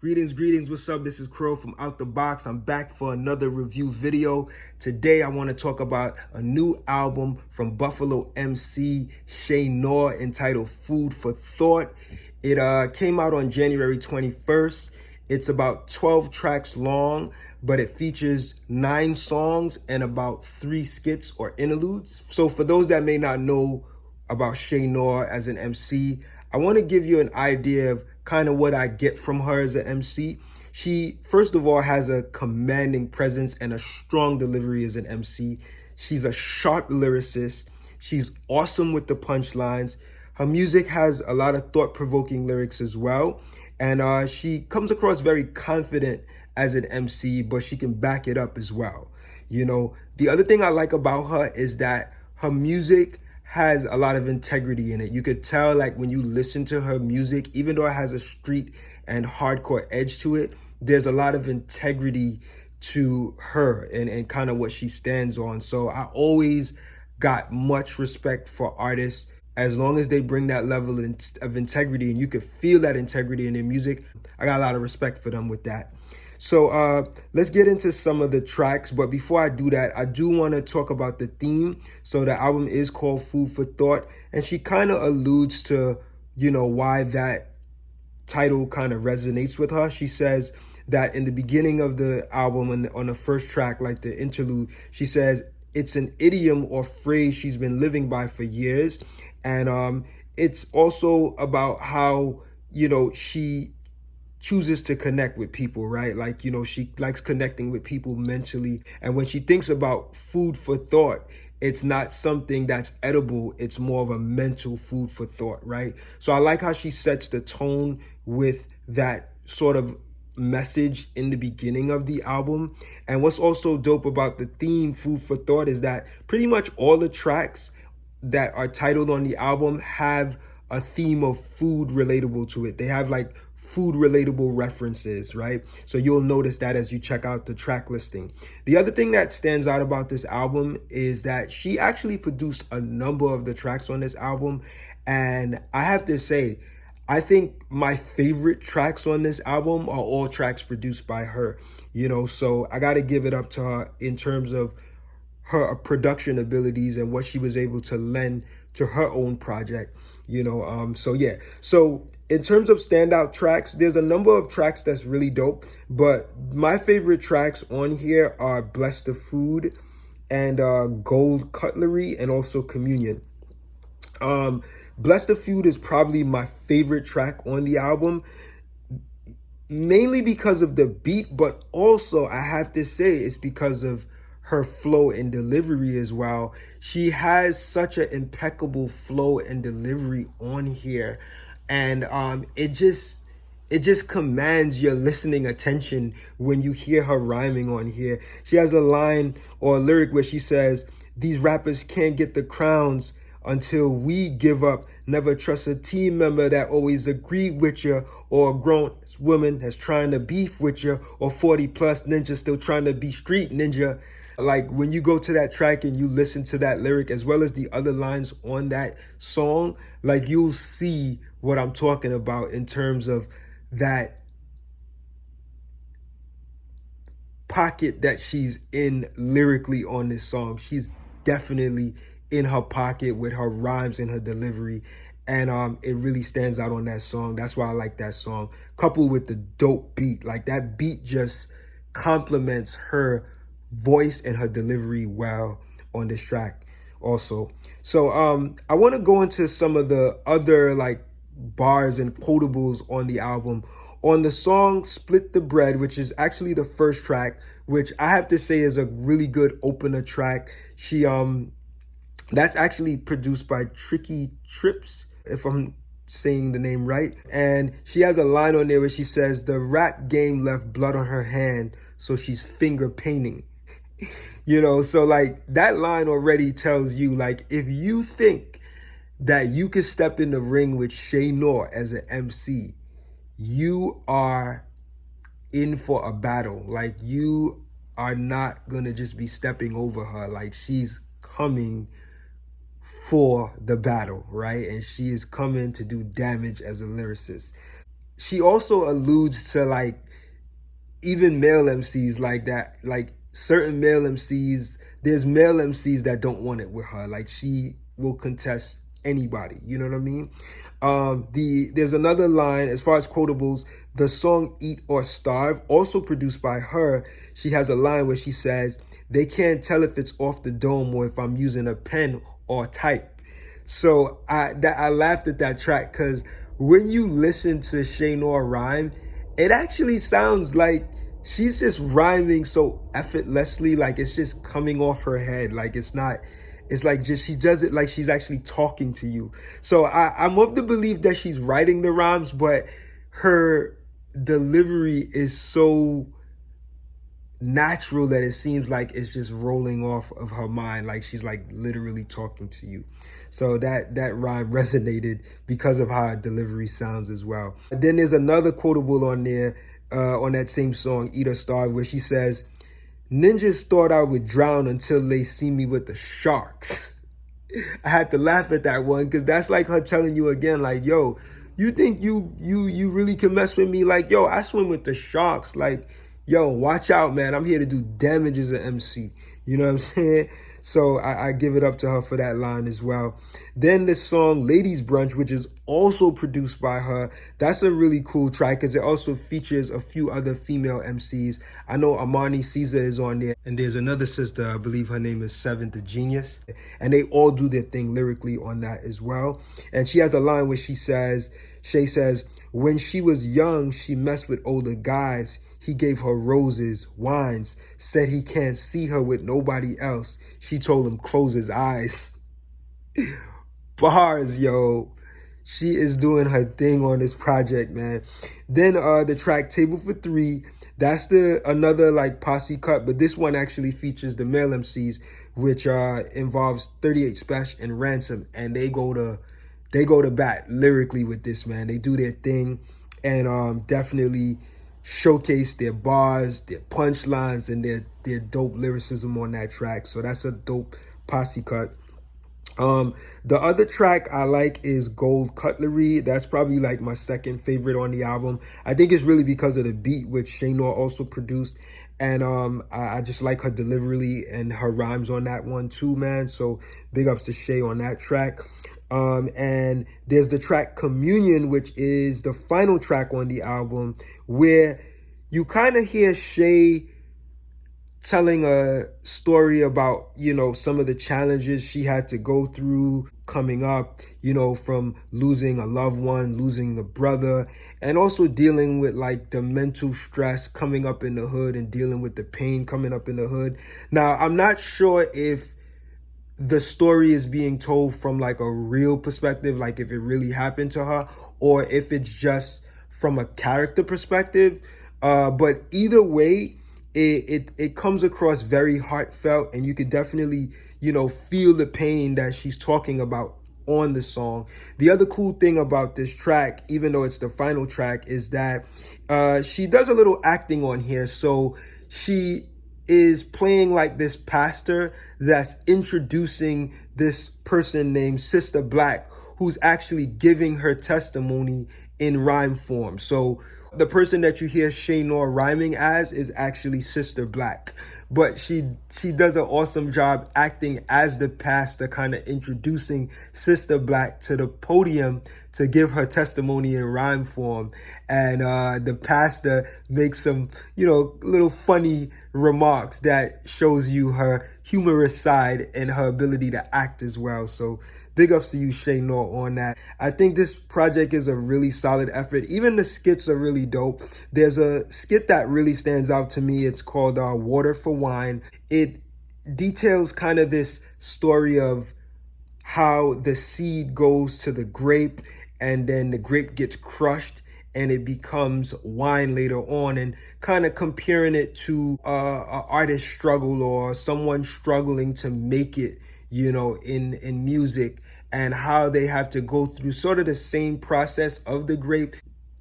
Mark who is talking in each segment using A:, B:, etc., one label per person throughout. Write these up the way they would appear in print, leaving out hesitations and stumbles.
A: Greetings, what's up? This is Crow from Out the Box. I'm back for another review video. Today I want to talk about a new album from Buffalo MC Shay Noir entitled Food for Thought. It came out on January 21st. It's about 12 tracks long, but it features 9 songs and about 3 skits or interludes. So for those that may not know about Shay Noir as an MC, I want to give you an idea of kind of what I get from her as an MC. She, first of all, has a commanding presence and a strong delivery as an MC. She's a sharp lyricist. She's awesome with the punchlines. Her music has a lot of thought-provoking lyrics as well. And she comes across very confident as an MC, but she can back it up as well. You know, the other thing I like about her is that her music has a lot of integrity in it. You could tell, like, when you listen to her music, even though it has a street and hardcore edge to it, there's a lot of integrity to her and kind of what she stands on. So I always got much respect for artists as long as they bring that level of integrity, and you could feel that integrity in their music. I got a lot of respect for them with that. So let's get into some of the tracks. But before I do that, I do want to talk about the theme. So the album is called Food for Thought, and she kind of alludes to, you know, why that title kind of resonates with her. She says that in the beginning of the album, and on the first track, like the interlude, she says it's an idiom or phrase she's been living by for years. And it's also about how, you know, she chooses to connect with people, right? Like, you know, she likes connecting with people mentally. And when she thinks about food for thought, it's not something that's edible. It's more of a mental food for thought, right? So I like how she sets the tone with that sort of message in the beginning of the album. And what's also dope about the theme Food for Thought is that pretty much all the tracks that are titled on the album have a theme of food relatable to it. They have like food relatable references, right? So you'll notice that as you check out the track listing. The other thing that stands out about this album is that she actually produced a number of the tracks on this album. And I have to say, I think my favorite tracks on this album are all tracks produced by her, you know, so I got to give it up to her in terms of her production abilities and what she was able to lend to her own project, you know. So yeah, so in terms of standout tracks, there's a number of tracks that's really dope, but my favorite tracks on here are Bless the Food and Gold Cutlery, and also Communion. Bless the Food is probably my favorite track on the album, mainly because of the beat, but also I have to say it's because of her flow and delivery as well. She has such an impeccable flow and delivery on here, and it just commands your listening attention when you hear her rhyming on here. She has a line or a lyric where she says, "These rappers can't get the crowns until we give up. Never trust a team member that always agree with you, or a grown woman that's trying to beef with you, or 40 plus ninja still trying to be street ninja." Like, when you go to that track and you listen to that lyric as well as the other lines on that song, like, you'll see what I'm talking about in terms of that pocket that she's in lyrically on this song. She's definitely in her pocket with her rhymes and her delivery, and it really stands out on that song. That's why I like that song, coupled with the dope beat. Like, that beat just complements her voice and her delivery well on this track also. So I want to go into some of the other, like, bars and quotables on the album. On the song Split the Bread, which is actually the first track, which I have to say is a really good opener track. She that's actually produced by Tricky Trips, if I'm saying the name right. And she has a line on there where she says, "The rap game left blood on her hand, so she's finger painting." You know, so like, that line already tells you, like, if you think that you could step in the ring with Shay Noir as an MC, you are in for a battle. Like, you are not gonna just be stepping over her. Like, she's coming for the battle, right? And she is coming to do damage as a lyricist. she also alludes to like even male MCs like that, like certain male MCs, there's male MCs that don't want it with her. Like she will contest anybody, you know what I mean? There's another line as far as quotables, the song Eat or Starve, also produced by her. She has a line where she says, they can't tell if it's off the dome or if I'm using a pen or type. So I laughed at that track because when you listen to Shay Noir rhyme, it actually sounds like she's just rhyming so effortlessly, like it's just coming off her head. Like it's not, it's like just she does it like she's actually talking to you. So I'm of the belief that she's writing the rhymes, but her delivery is so natural that it seems like it's just rolling off of her mind, like she's like literally talking to you. So that rhyme resonated because of how her delivery sounds as well. And then there's another quotable on there, on that same song, Eat or Starve, where she says, ninjas thought I would drown until they see me with the sharks. I had to laugh at that one because that's like her telling you again, like, yo, you think you really can mess with me? Like, yo, I swim with the sharks. Like, yo, watch out, man. I'm here to do damage as an MC. You know what I'm saying? So I give it up to her for that line as well. Then the song Ladies Brunch, which is also produced by her. That's a really cool track because it also features a few other female MCs. I know Amani Caesar is on there. And there's another sister, I believe her name is Seventh the Genius. And they all do their thing lyrically on that as well. And she has a line where Shay says, when she was young, she messed with older guys. He gave her roses, wines, said he can't see her with nobody else. She told him close his eyes. Bars, yo. She is doing her thing on this project, man. Then the track Table for Three, that's another like posse cut, but this one actually features the male MCs, which involves 38 Special and Ransom, and they go to bat lyrically with this, man. They do their thing and definitely showcase their bars, their punchlines, and their dope lyricism on that track. So that's a dope posse cut. The other track I like is Gold Cutlery. That's probably like my second favorite on the album. I think it's really because of the beat, which Shay Noir also produced. And I just like her delivery and her rhymes on that one too, man. So big ups to Shay on that track. And there's the track Communion, which is the final track on the album, where you kind of hear Shay telling a story about, you know, some of the challenges she had to go through coming up, you know, from losing a loved one, losing a brother, and also dealing with like the mental stress coming up in the hood and dealing with the pain coming up in the hood. Now, I'm not sure if the story is being told from like a real perspective, like if it really happened to her, or if it's just from a character perspective. But either way, it comes across very heartfelt, and you could definitely, you know, feel the pain that she's talking about on the song. The other cool thing about this track, even though it's the final track, is that she does a little acting on here. So she is playing like this pastor that's introducing this person named Sister Black, who's actually giving her testimony in rhyme form. So the person that you hear Shay Noir rhyming as is actually Sister Black. But she does an awesome job acting as the pastor, kind of introducing Sister Black to the podium to give her testimony in rhyme form. And the pastor makes some, you know, little funny remarks that shows you her humorous side and her ability to act as well. So big ups to you, Shay Noir, on that. I think this project is a really solid effort. Even the skits are really dope. There's a skit that really stands out to me. It's called Water for Wine. It details kind of this story of how the seed goes to the grape and then the grape gets crushed and it becomes wine later on, and kind of comparing it to an artist's struggle or someone struggling to make it, you know, in music, and how they have to go through sort of the same process of the grape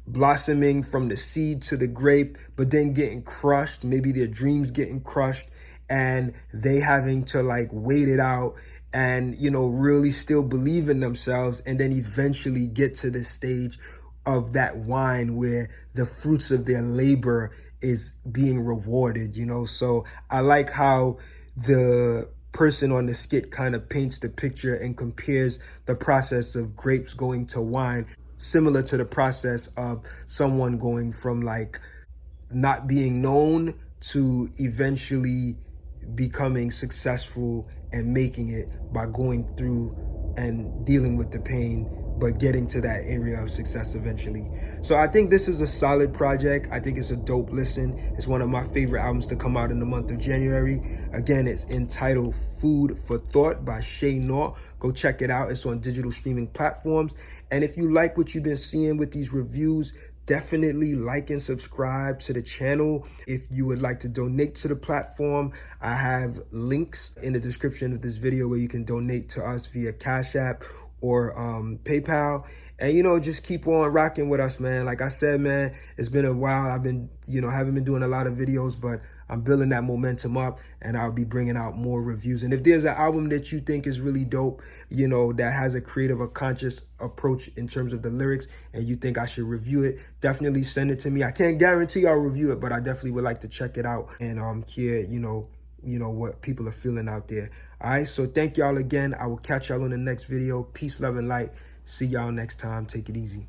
A: blossoming from the seed to the grape, but then getting crushed, maybe their dreams getting crushed, and they having to like wait it out and, you know, really still believe in themselves, and then eventually get to this stage of that wine where the fruits of their labor is being rewarded, you know? So I like how the person on the skit kind of paints the picture and compares the process of grapes going to wine, similar to the process of someone going from like not being known to eventually becoming successful and making it by going through and dealing with the pain, but getting to that area of success eventually. So I think this is a solid project. I think it's a dope listen. It's one of my favorite albums to come out in the month of January. Again, it's entitled Food for Thought by Shay Noir. Go check it out. It's on digital streaming platforms. And if you like what you've been seeing with these reviews, definitely like and subscribe to the channel. If you would like to donate to the platform, I have links in the description of this video where you can donate to us via Cash App or PayPal. And, you know, just keep on rocking with us, man. Like I said, man, it's been a while. I've been, you know, haven't been doing a lot of videos, but I'm building that momentum up, and I'll be bringing out more reviews. And if there's an album that you think is really dope, you know, that has a creative or conscious approach in terms of the lyrics, and you think I should review it, definitely send it to me. I can't guarantee I'll review it, but I definitely would like to check it out and hear, you know what people are feeling out there. All right, so thank y'all again. I will catch y'all on the next video. Peace, love, and light. See y'all next time. Take it easy.